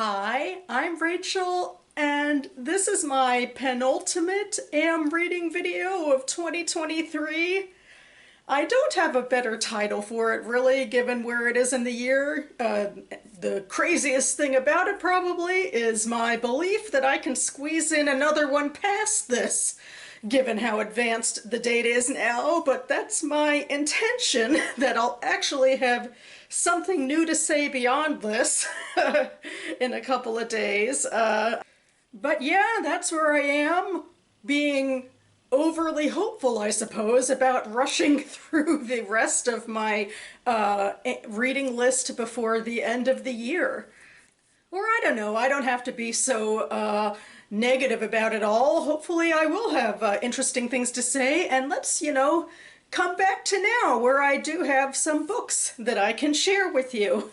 Hi, I'm Rachel, and this is my penultimate AM reading video of 2023. I don't have a better title for it, really, given where it is in the year. The craziest thing about it probably is my belief that I can squeeze in another one past this, given how advanced the data is now, but that's my intention, that I'll actually have something new to say beyond this in a couple of days. But yeah, that's where I am, being overly hopeful, I suppose, about rushing through the rest of my reading list before the end of the year. Or I don't know, I don't have to be so negative about it all. Hopefully I will have interesting things to say, and let's, come back to now where I do have some books that I can share with you.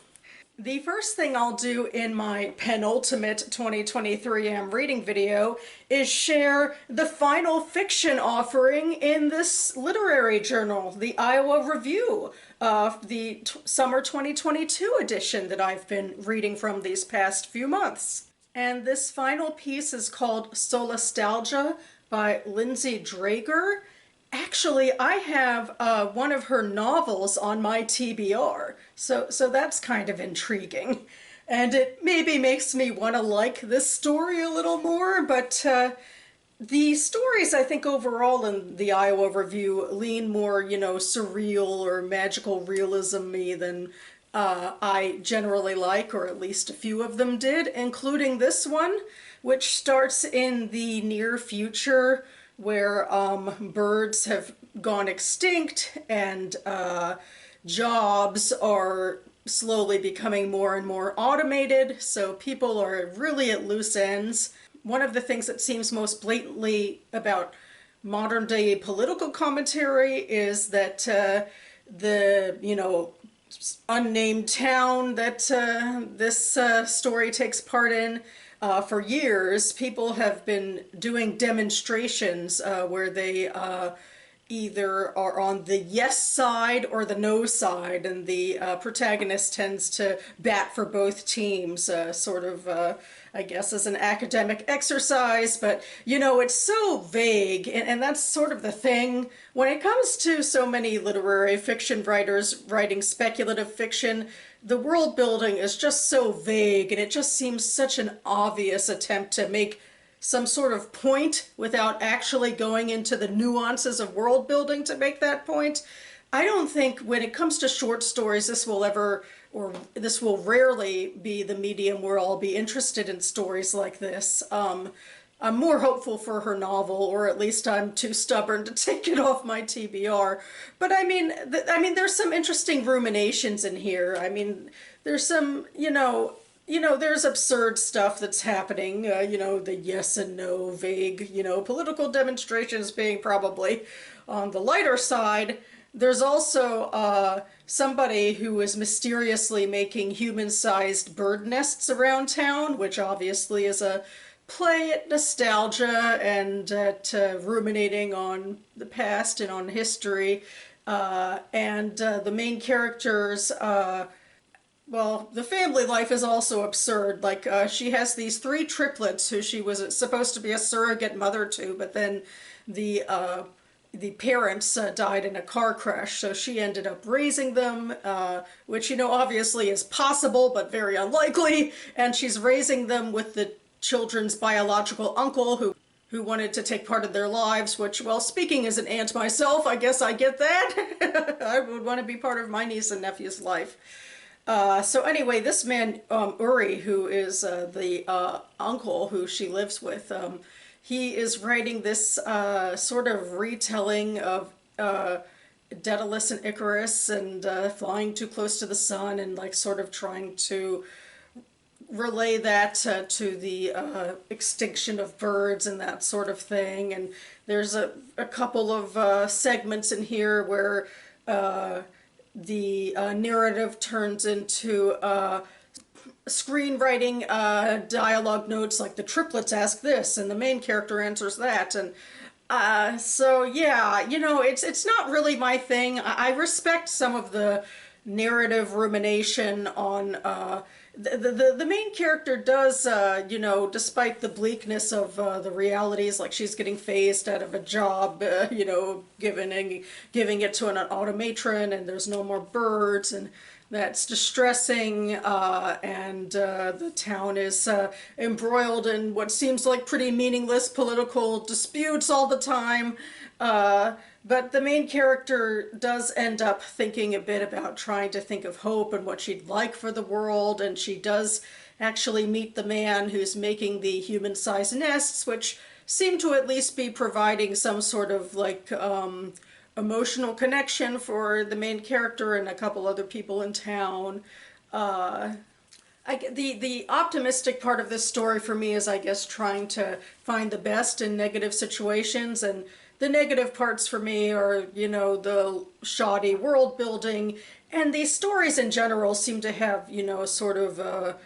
The first thing I'll do in my penultimate 2023 AM reading video is share the final fiction offering in this literary journal, the Iowa Review, the summer 2022 edition that I've been reading from these past few months. And this final piece is called Solastalgia by Lindsey. Actually, I have one of her novels on my TBR, so that's kind of intriguing. And it maybe makes me want to like this story a little more, but the stories, I think, overall in the Iowa Review lean more, surreal or magical realism-y than I generally like, or at least a few of them did, including this one, which starts in the near future, where birds have gone extinct and jobs are slowly becoming more and more automated, so people are really at loose ends. One of the things that seems most blatantly about modern day political commentary is that the unnamed town that this story takes part in, for years, people have been doing demonstrations where they either are on the yes side or the no side, and the protagonist tends to bat for both teams, I guess, as an academic exercise. But, it's so vague, and that's sort of the thing. When it comes to so many literary fiction writers writing speculative fiction, the world building is just so vague, and it just seems such an obvious attempt to make some sort of point without actually going into the nuances of world building to make that point. I don't think when it comes to short stories this will rarely be the medium where I'll be interested in stories like this. I'm more hopeful for her novel, or at least I'm too stubborn to take it off my TBR. But I mean, there's some interesting ruminations in here. I mean, there's some, there's absurd stuff that's happening, the yes and no vague, political demonstrations being probably on the lighter side. There's also somebody who is mysteriously making human-sized bird nests around town, which obviously is a play at nostalgia and at ruminating on the past and on history. And the main characters, well, the family life is also absurd. Like, she has these three triplets who she was supposed to be a surrogate mother to, but then the parents died in a car crash, so she ended up raising them, which, obviously is possible, but very unlikely. And she's raising them with the children's biological uncle who wanted to take part in their lives, which, well, speaking as an aunt myself, I guess I get that. I would want to be part of my niece and nephew's life. So anyway, this man, Uri, who is the uncle who she lives with, he is writing this sort of retelling of Daedalus and Icarus and flying too close to the sun, and like sort of trying to relay that to the extinction of birds and that sort of thing. And there's a couple of segments in here where the narrative turns into screenwriting dialogue notes, like the triplets ask this and the main character answers that. And so yeah, it's not really my thing. I respect some of the narrative rumination on the main character does, despite the bleakness of the realities, like she's getting phased out of a job, giving it to an automatron, and there's no more birds, and that's distressing, and the town is embroiled in what seems like pretty meaningless political disputes all the time. But the main character does end up thinking a bit about trying to think of hope and what she'd like for the world, and she does actually meet the man who's making the human-sized nests, which seem to at least be providing some sort of like emotional connection for the main character and a couple other people in town. The optimistic part of this story for me is, I guess, trying to find the best in negative situations, and the negative parts for me are, the shoddy world building, and these stories in general seem to have, sort of a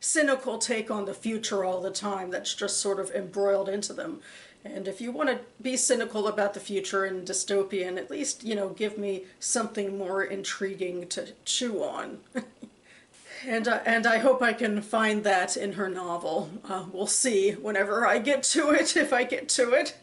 cynical take on the future all the time that's just sort of embroiled into them. And if you want to be cynical about the future and dystopian, at least, give me something more intriguing to chew on. And I hope I can find that in her novel. We'll see whenever I get to it, if I get to it.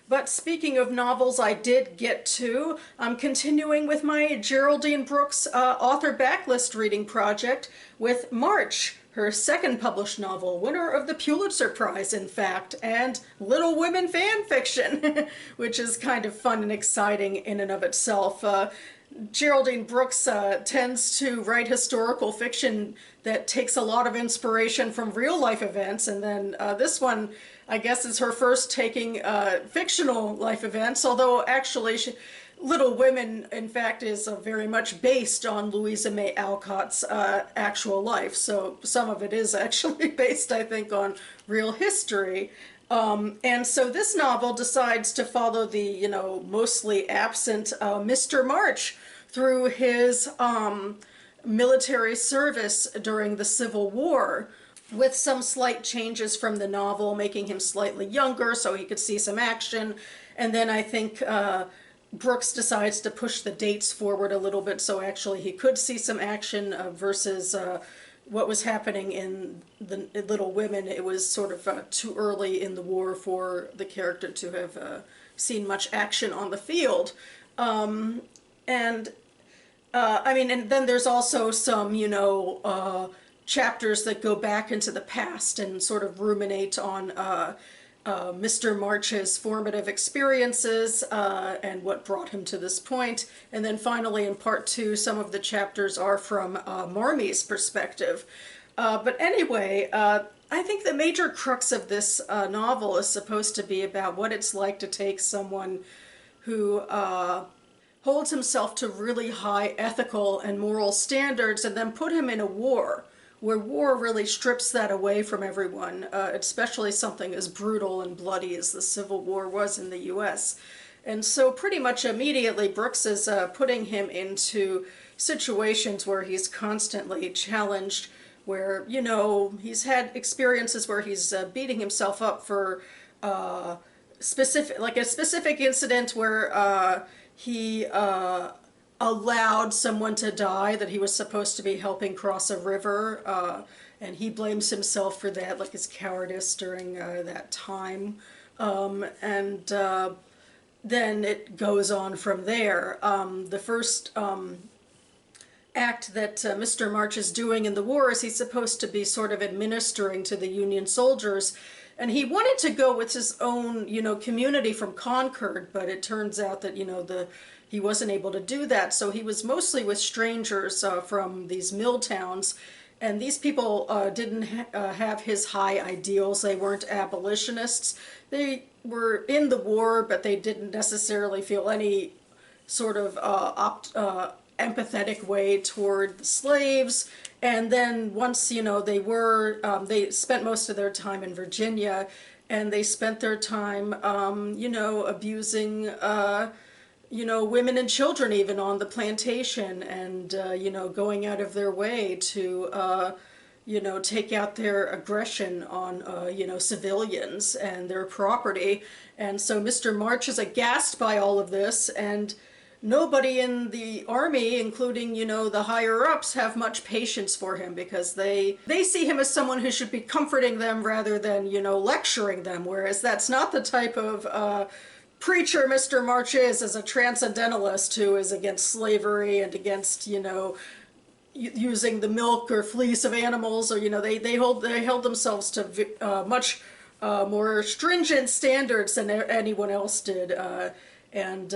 But speaking of novels I did get to, I'm continuing with my Geraldine Brooks author backlist reading project with March, her second published novel, winner of the Pulitzer Prize, in fact, and Little Women fan fiction, which is kind of fun and exciting in and of itself. Geraldine Brooks tends to write historical fiction that takes a lot of inspiration from real life events, and then this one, I guess, is her first taking fictional life events, although actually Little Women, in fact, is very much based on Louisa May Alcott's actual life, so some of it is actually based, I think, on real history. And so this novel decides to follow the, mostly absent Mr. March through his military service during the Civil War, with some slight changes from the novel, making him slightly younger so he could see some action. And then I think Brooks decides to push the dates forward a little bit so actually he could see some action versus what was happening in the Little Women. It was sort of too early in the war for the character to have seen much action on the field. And then there's also some, chapters that go back into the past and sort of ruminate on Mr. March's formative experiences and what brought him to this point. And then finally, in part two, some of the chapters are from Marmie's perspective. But anyway, I think the major crux of this novel is supposed to be about what it's like to take someone who holds himself to really high ethical and moral standards and then put him in a war where war really strips that away from everyone, especially something as brutal and bloody as the Civil War was in the US. And so pretty much immediately Brooks is putting him into situations where he's constantly challenged, where, he's had experiences where he's beating himself up for a specific incident where he allowed someone to die that he was supposed to be helping cross a river, and he blames himself for that, like his cowardice during that time. Then it goes on from there. The first act that Mr. March is doing in the war is he's supposed to be sort of administering to the Union soldiers, and he wanted to go with his own, community from Concord, but it turns out that, he wasn't able to do that, so he was mostly with strangers from these mill towns, and these people didn't have his high ideals. They weren't abolitionists. They were in the war, but they didn't necessarily feel any sort of empathetic way toward the slaves. And then once, they spent most of their time in Virginia, and they spent their time, abusing women and children even on the plantation, and, going out of their way to, take out their aggression on, civilians and their property. And so Mr. March is aghast by all of this, and nobody in the army, including, you know, the higher ups, have much patience for him because they see him as someone who should be comforting them rather than, you know, lecturing them, whereas that's not the type of preacher Mr. March is, as a transcendentalist who is against slavery and against, you know, using the milk or fleece of animals, or, you know, they held themselves to much more stringent standards than anyone else did, and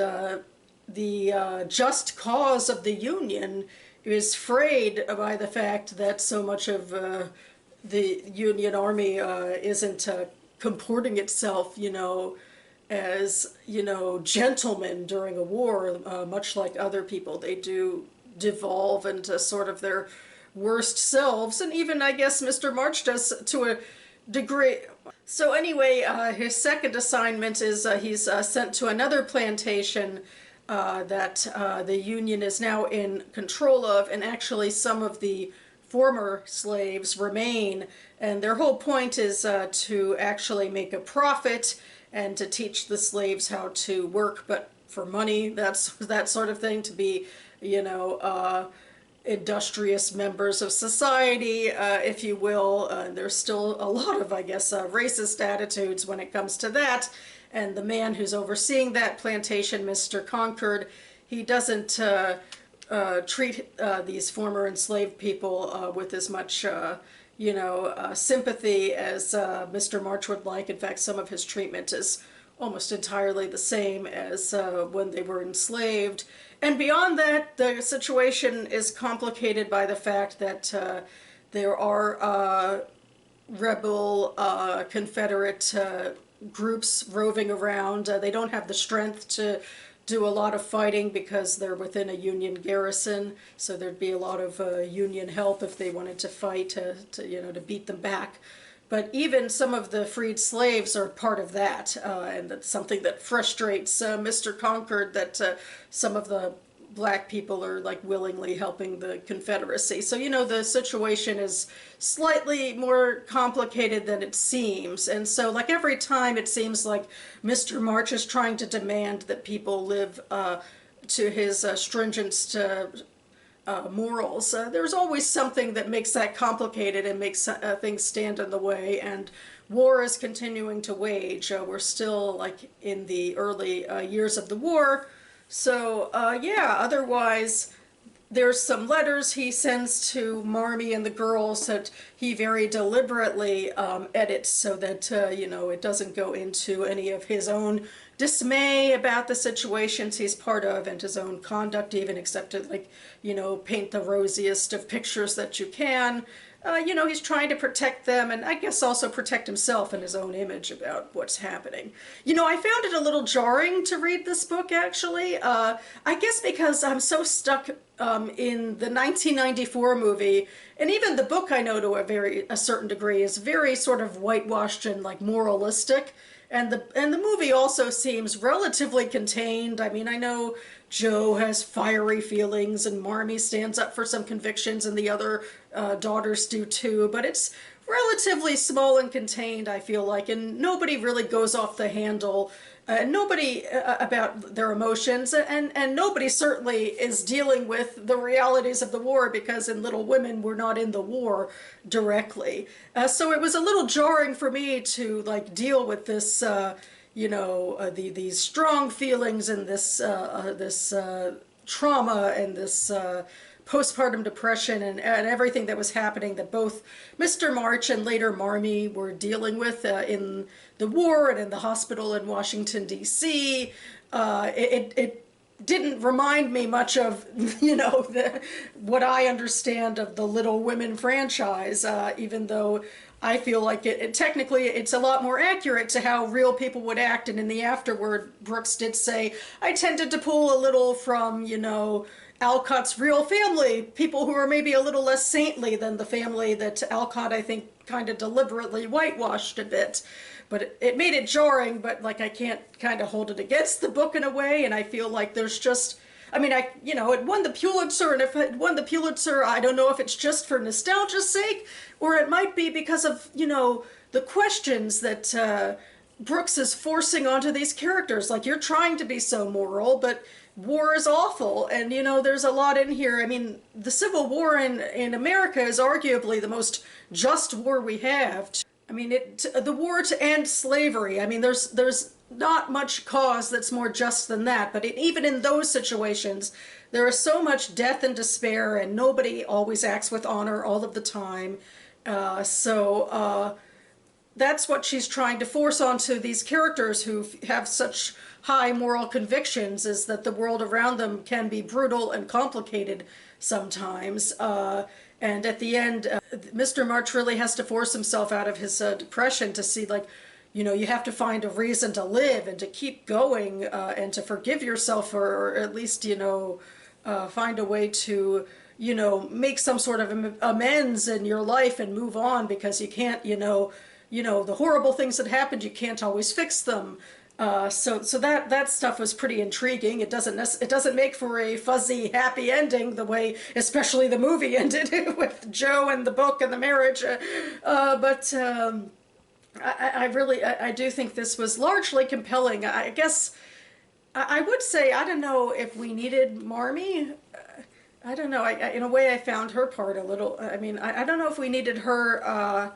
the just cause of the Union is frayed by the fact that so much of the Union Army isn't comporting itself, you know, as, you know, gentlemen during a war, much like other people. They do devolve into sort of their worst selves, and even, I guess, Mr. March does to a degree. So anyway, his second assignment is he's sent to another plantation that the Union is now in control of, and actually some of the former slaves remain, and their whole point is to actually make a profit and to teach the slaves how to work, but for money, that's that sort of thing, to be, you know, industrious members of society, if you will. There's still a lot of, I guess, racist attitudes when it comes to that. And the man who's overseeing that plantation, Mr. Concord, he doesn't treat these former enslaved people with as much, you know, sympathy as Mr. March would like. In fact, some of his treatment is almost entirely the same as when they were enslaved. And beyond that, the situation is complicated by the fact that there are rebel Confederate groups roving around. They don't have the strength to do a lot of fighting because they're within a Union garrison, so there'd be a lot of Union help if they wanted to fight to you know, to beat them back. But even some of the freed slaves are part of that, and that's something that frustrates Mr. Concord, that some of the black people are like willingly helping the Confederacy. So, you know, the situation is slightly more complicated than it seems. And so, like, every time it seems like Mr. March is trying to demand that people live to his stringent morals, there's always something that makes that complicated and makes things stand in the way, and war is continuing to wage. We're still, like, in the early years of the war. So, yeah, otherwise, there's some letters he sends to Marmee and the girls that he very deliberately edits so that, you know, it doesn't go into any of his own dismay about the situations he's part of and his own conduct, even, except to, like, you know, paint the rosiest of pictures that you can. You know, he's trying to protect them, and I guess also protect himself and his own image about what's happening. You know, I found it a little jarring to read this book, actually. I guess because I'm so stuck in the 1994 movie, and even the book, I know to a certain degree, is very sort of whitewashed and, like, moralistic. And the movie also seems relatively contained. I mean, I know Joe has fiery feelings and Marmee stands up for some convictions and the other daughters do too, but it's relatively small and contained, I feel like, and nobody really goes off the handle. Nobody about their emotions, and nobody certainly is dealing with the realities of the war, because in Little Women we're not in the war directly. So it was a little jarring for me to, like, deal with this, you know, these strong feelings and this trauma and this postpartum depression and everything that was happening that both Mr. March and later Marmee were dealing with in the war and in the hospital in Washington, D.C. It didn't remind me much of, you know, what I understand of the Little Women franchise, even though I feel like technically it's a lot more accurate to how real people would act. And in the afterword, Brooks did say, I tended to pull a little from, you know, Alcott's real family, people who are maybe a little less saintly than the family that Alcott, I think, kind of deliberately whitewashed a bit. But it made it jarring, but, like, I can't kind of hold it against the book in a way, and I feel like there's just, I mean, you know, it won the Pulitzer, and if it won the Pulitzer, I don't know if it's just for nostalgia's sake, or it might be because of, you know, the questions that Brooks is forcing onto these characters. Like, you're trying to be so moral, but war is awful. And, you know, there's a lot in here. I mean, the Civil War in America is arguably the most just war we have. I mean, the war to end slavery. I mean, there's not much cause that's more just than that. But even in those situations, there is so much death and despair, and nobody always acts with honor all of the time. So that's what she's trying to force onto these characters who have such high moral convictions, is that the world around them can be brutal and complicated sometimes. And at the end, Mr. March really has to force himself out of his depression to see, like, you know, you have to find a reason to live and to keep going, and to forgive yourself, or at least, you know, find a way to, you know, make some sort of amends in your life and move on, because you can't, you know, the horrible things that happened, you can't always fix them. So that stuff was pretty intriguing. It doesn't make for a fuzzy, happy ending the way, especially the movie ended with Joe and the book and the marriage. But I do think this was largely compelling. I guess I would say, I don't know if we needed Marmee. I don't know. In a way, I found her part a little. I mean, I don't know if we needed her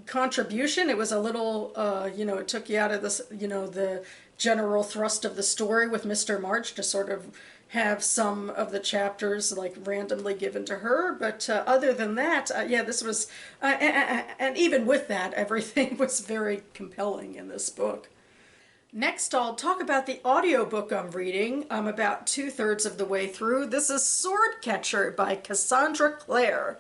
contribution. It was a little, you know, it took you out of this, you know, the general thrust of the story with Mr. March to sort of have some of the chapters like randomly given to her. But other than that, yeah, this was, and even with that, everything was very compelling in this book. Next, I'll talk about the audiobook I'm reading. I'm about 2/3 of the way through. This is Swordcatcher by Cassandra Clare.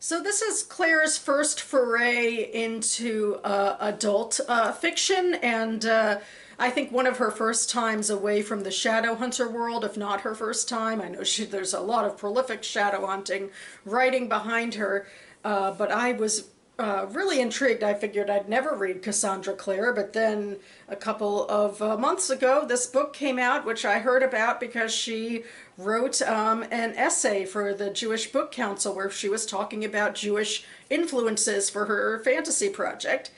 So this is Clare's first foray into adult fiction, and I think one of her first times away from the Shadowhunter world, if not her first time. I know there's a lot of prolific shadowhunting writing behind her, but I was really intrigued. I figured I'd never read Cassandra Clare, but then a couple of months ago, this book came out, which I heard about because she wrote an essay for the Jewish Book Council where she was talking about Jewish influences for her fantasy project.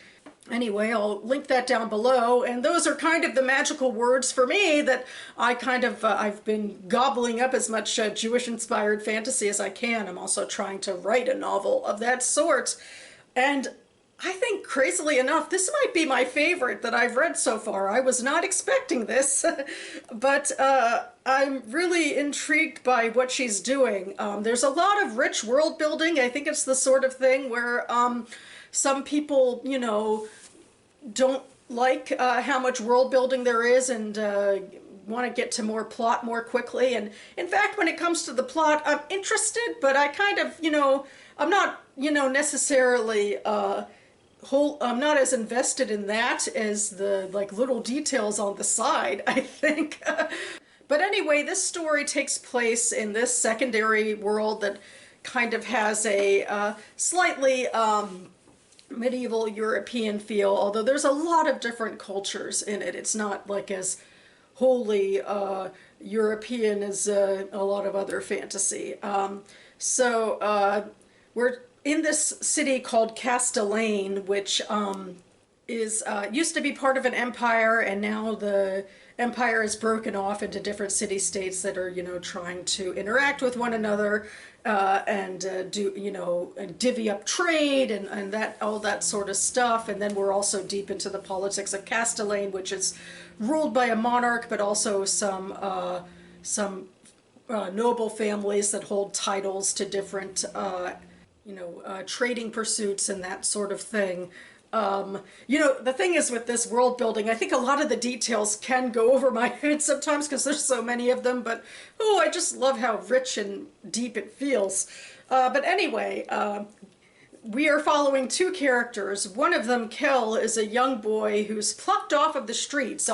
Anyway, I'll link that down below, and those are kind of the magical words for me that I kind of, I've been gobbling up as much Jewish-inspired fantasy as I can. I'm also trying to write a novel of that sort, and I think, crazily enough, this might be my favorite that I've read so far. I was not expecting this, but I'm really intrigued by what she's doing. There's a lot of rich world building. I think it's the sort of thing where some people, you know, don't like how much world building there is, and want to get to more plot more quickly. And in fact, when it comes to the plot, I'm interested, but I kind of, you know, I'm not, you know, necessarily I'm not as invested in that as the like little details on the side, I think. But anyway, this story takes place in this secondary world that kind of has a slightly medieval European feel, although there's a lot of different cultures in it. It's not like as wholly European as a lot of other fantasy. We're in this city called Castellane, which is used to be part of an empire, and now the empire is broken off into different city-states that are, you know, trying to interact with one another, and do, you know, and divvy up trade and that, all that sort of stuff. And then we're also deep into the politics of Castellane, which is ruled by a monarch, but also some noble families that hold titles to different you know, trading pursuits and that sort of thing. You know, the thing is with this world building, I think a lot of the details can go over my head sometimes because there's so many of them, but oh, I just love how rich and deep it feels. But anyway, we are following two characters. One of them, Kel, is a young boy who's plucked off of the streets,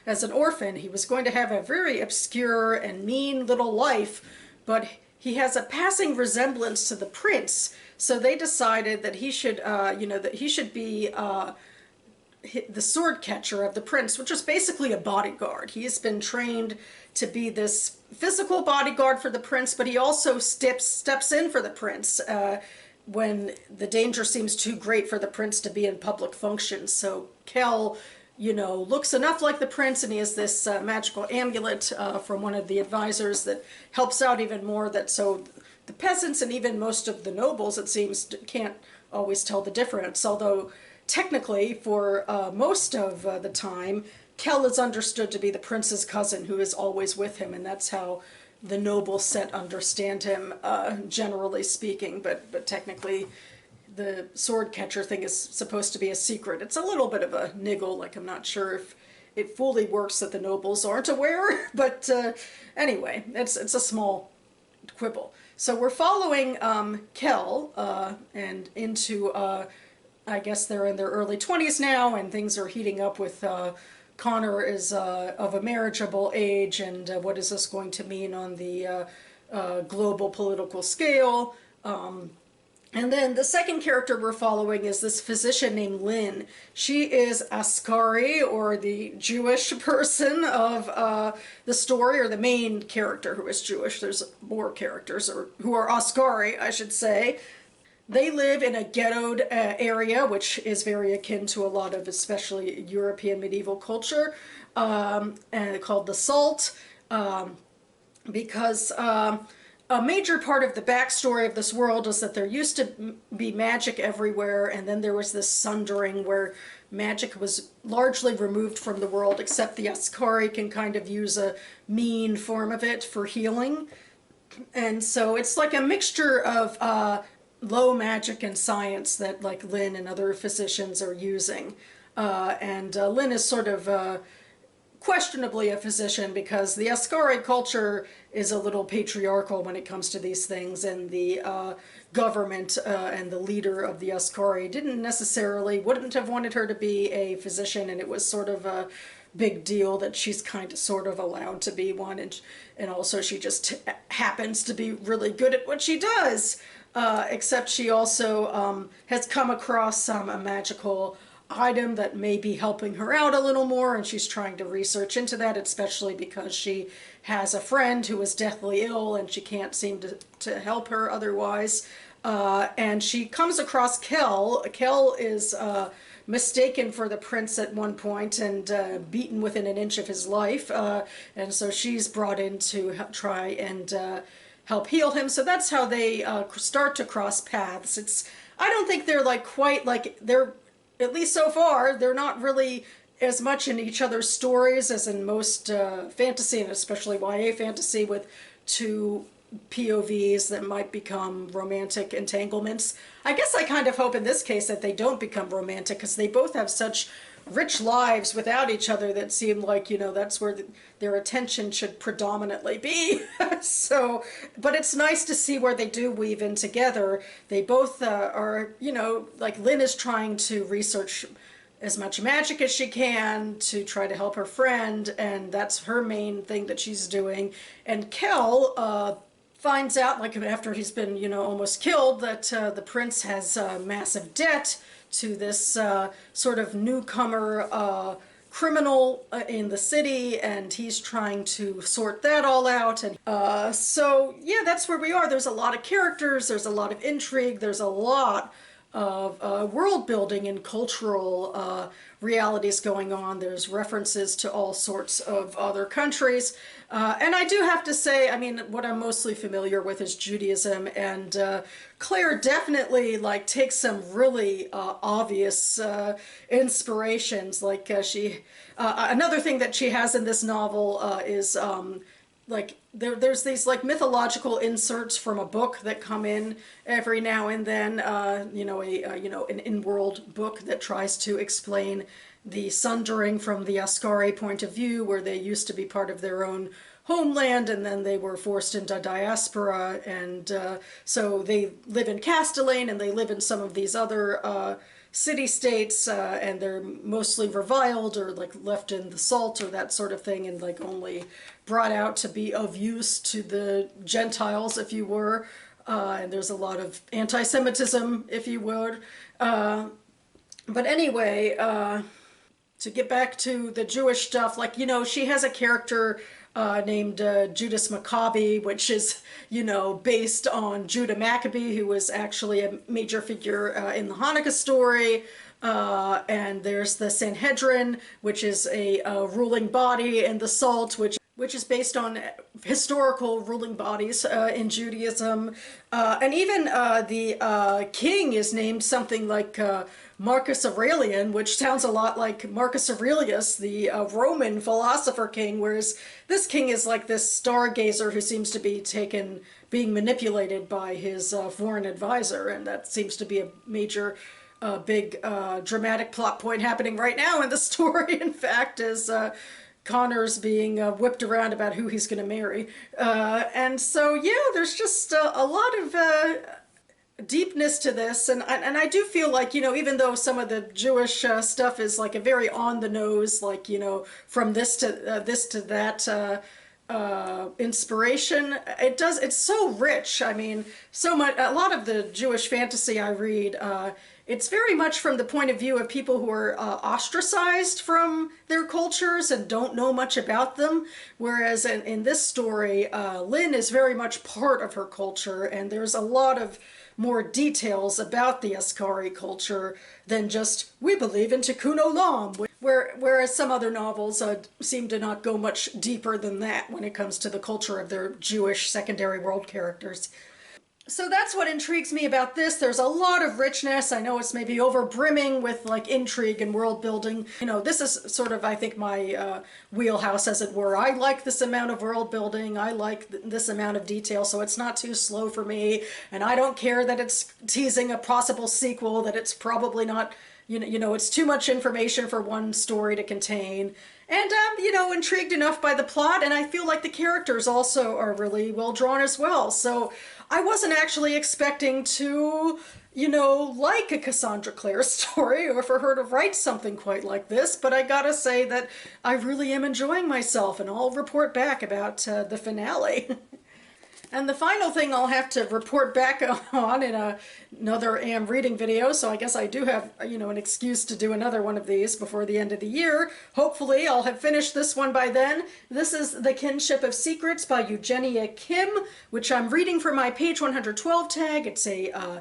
as an orphan. He was going to have a very obscure and mean little life, but he has a passing resemblance to the prince, so they decided that he should, you know, that he should be the sword catcher of the prince, which is basically a bodyguard. He's been trained to be this physical bodyguard for the prince, but he also steps in for the prince when the danger seems too great for the prince to be in public functions. So Kel looks enough like the prince, and he has this magical amulet from one of the advisors that helps out even more. That so the peasants and even most of the nobles, it seems, can't always tell the difference. Although technically, for most of the time, Kel is understood to be the prince's cousin who is always with him, and that's how the noble set understand him, generally speaking. But technically, the sword catcher thing is supposed to be a secret. It's a little bit of a niggle, like I'm not sure if it fully works that the nobles aren't aware, but anyway, it's a small quibble. So we're following Kel and into, I guess they're in their early 20s now, and things are heating up with Connor is of a marriageable age, and what is this going to mean on the global political scale? And then the second character we're following is this physician named Lynn. She is Askari, or the Jewish person of the story, or the main character who is Jewish. There's more characters who are Askari, I should say. They live in a ghettoed area, which is very akin to a lot of especially European medieval culture, and called the Salt, because a major part of the backstory of this world is that there used to be magic everywhere, and then there was this sundering where magic was largely removed from the world, except the Askari can kind of use a mean form of it for healing. And so it's like a mixture of low magic and science that like Lynn and other physicians are using. And Lynn is sort of questionably a physician, because the Askari culture is a little patriarchal when it comes to these things, and the government and the leader of the Askari wouldn't have wanted her to be a physician, and it was sort of a big deal that she's kind of sort of allowed to be one, and also she just happens to be really good at what she does, except she also has come across a magical item that may be helping her out a little more, and she's trying to research into that, especially because she has a friend who is deathly ill and she can't seem to help her otherwise. And she comes across Kel. Kel is mistaken for the prince at one point and beaten within an inch of his life, and so she's brought in to try and help heal him. So that's how they start to cross paths. I don't think they're like quite like they're, at least so far, they're not really as much in each other's stories as in most fantasy, and especially YA fantasy, with two POVs that might become romantic entanglements. I guess I kind of hope in this case that they don't become romantic, because they both have such rich lives without each other that seem like, that's where their attention should predominantly be. So, but it's nice to see where they do weave in together. They both are, like Lynn is trying to research as much magic as she can to try to help her friend, and that's her main thing that she's doing. And Kel finds out, like after he's been, almost killed, that the prince has massive debt to this sort of newcomer criminal in the city, and he's trying to sort that all out. And so yeah, that's where we are. There's a lot of characters, there's a lot of intrigue, there's a lot of world building and cultural realities going on. There's references to all sorts of other countries. And I do have to say, I mean, what I'm mostly familiar with is Judaism, and Clare definitely like takes some really obvious inspirations. Like another thing that she has in this novel is like there's these like mythological inserts from a book that come in every now and then, an in-world book that tries to explain the sundering from the Askari point of view, where they used to be part of their own homeland and then they were forced into diaspora, and so they live in Castellane and they live in some of these other city-states, and they're mostly reviled or like left in the salt or that sort of thing, and like only brought out to be of use to the Gentiles, if you were. And there's a lot of anti-Semitism, if you would. But anyway, to get back to the Jewish stuff, like, she has a character named Judas Maccabee, which is, based on Judah Maccabee, who was actually a major figure in the Hanukkah story. And there's the Sanhedrin, which is a ruling body, and the Salt, which is based on historical ruling bodies in Judaism. And even the king is named something like Marcus Aurelian, which sounds a lot like Marcus Aurelius, the Roman philosopher king, whereas this king is like this stargazer who seems to be being manipulated by his foreign advisor, and that seems to be a major big dramatic plot point happening right now in the story, in fact, is Connor's being whipped around about who he's going to marry. And so, yeah, there's just a lot of deepness to this. And I do feel like, even though some of the Jewish stuff is like a very on the nose, like, from this to that, inspiration, it's so rich. I mean, so much, a lot of the Jewish fantasy I read, it's very much from the point of view of people who are ostracized from their cultures and don't know much about them. Whereas in this story, Lynn is very much part of her culture, and there's a lot of more details about the Askari culture than just, we believe in Tikkun Olam. Whereas some other novels seem to not go much deeper than that when it comes to the culture of their Jewish secondary world characters. So that's what intrigues me about this. There's a lot of richness. I know it's maybe over brimming with like intrigue and world building. This is sort of, I think, my wheelhouse, as it were. I like this amount of world building. I like this amount of detail, so it's not too slow for me. And I don't care that it's teasing a possible sequel, that it's probably not, it's too much information for one story to contain. And I'm, intrigued enough by the plot, and I feel like the characters also are really well drawn as well. So I wasn't actually expecting to, like a Cassandra Clare story, or for her to write something quite like this, but I gotta say that I really am enjoying myself, and I'll report back about the finale. And the final thing I'll have to report back on in another Am Reading video, so I guess I do have, an excuse to do another one of these before the end of the year. Hopefully I'll have finished this one by then. This is The Kinship of Secrets by Eugenia Kim, which I'm reading for my page 112 tag. It's a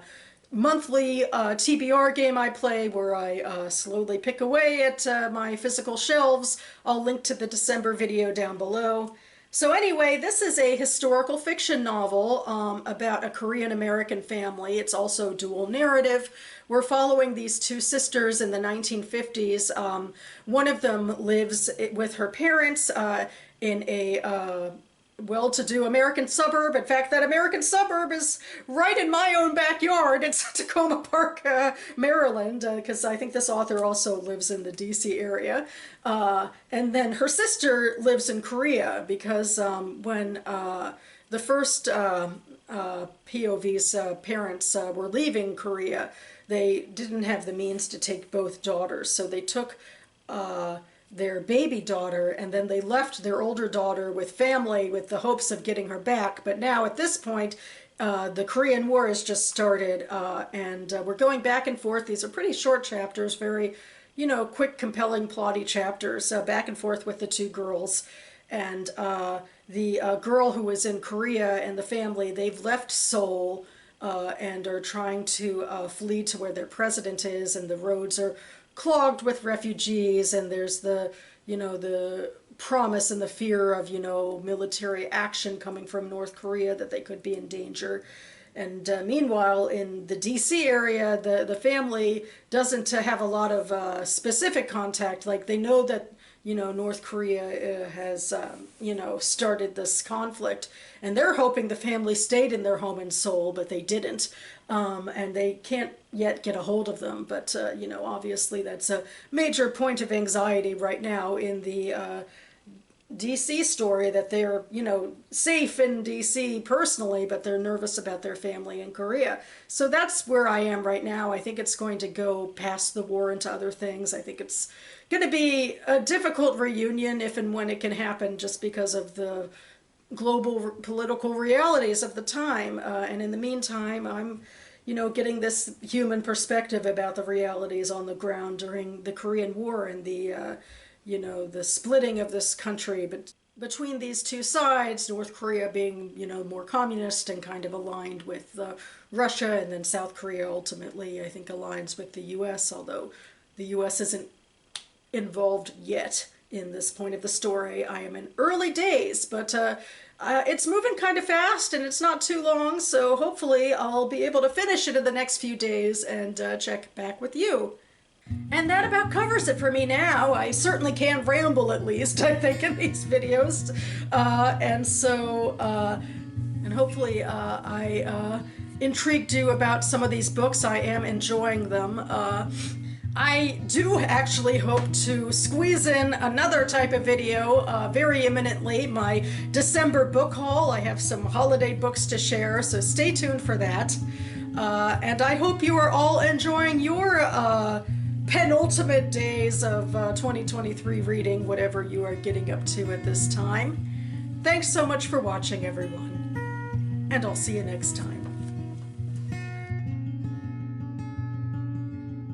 monthly TBR game I play where I slowly pick away at my physical shelves. I'll link to the December video down below. So anyway, this is a historical fiction novel about a Korean-American family. It's also dual narrative. We're following these two sisters in the 1950s. One of them lives with her parents in a well-to-do American suburb. In fact, that American suburb is right in my own backyard. It's Tacoma Park, Maryland, because I think this author also lives in the DC area. And then her sister lives in Korea because when the first POV's parents were leaving Korea, they didn't have the means to take both daughters, so they took their baby daughter, and then they left their older daughter with family with the hopes of getting her back. But now at this point, the Korean War has just started, and we're going back and forth. These are pretty short chapters, very, quick, compelling, plotty chapters, back and forth with the two girls. And the girl who was in Korea and the family, they've left Seoul and are trying to flee to where their president is, and the roads are clogged with refugees, and there's the promise and the fear of military action coming from North Korea, that they could be in danger. And meanwhile, in the DC area, the family doesn't have a lot of specific contact. Like, they know that North Korea has started this conflict, and they're hoping the family stayed in their home in Seoul, but they didn't. And they can't yet get a hold of them, but obviously that's a major point of anxiety right now in the DC story, that they're safe in DC personally, but they're nervous about their family in Korea. So that's where I am right now. I think it's going to go past the war into other things. I think it's going to be a difficult reunion if and when it can happen, just because of the global political realities of the time. And in the meantime, I'm getting this human perspective about the realities on the ground during the Korean War and the the splitting of this country between these two sides, North Korea being, more communist and kind of aligned with Russia, and then South Korea ultimately, I think, aligns with the US, although the US isn't involved yet in this point of the story. I am in early days, but it's moving kind of fast and it's not too long, so hopefully I'll be able to finish it in the next few days and check back with you. And that about covers it for me now. I certainly can ramble, at least, I think, in these videos. And hopefully I intrigued you about some of these books. I am enjoying them. I do actually hope to squeeze in another type of video very imminently, my December book haul. I have some holiday books to share, so stay tuned for that. And I hope you are all enjoying your penultimate days of 2023 reading, whatever you are getting up to at this time. Thanks so much for watching, everyone, and I'll see you next time.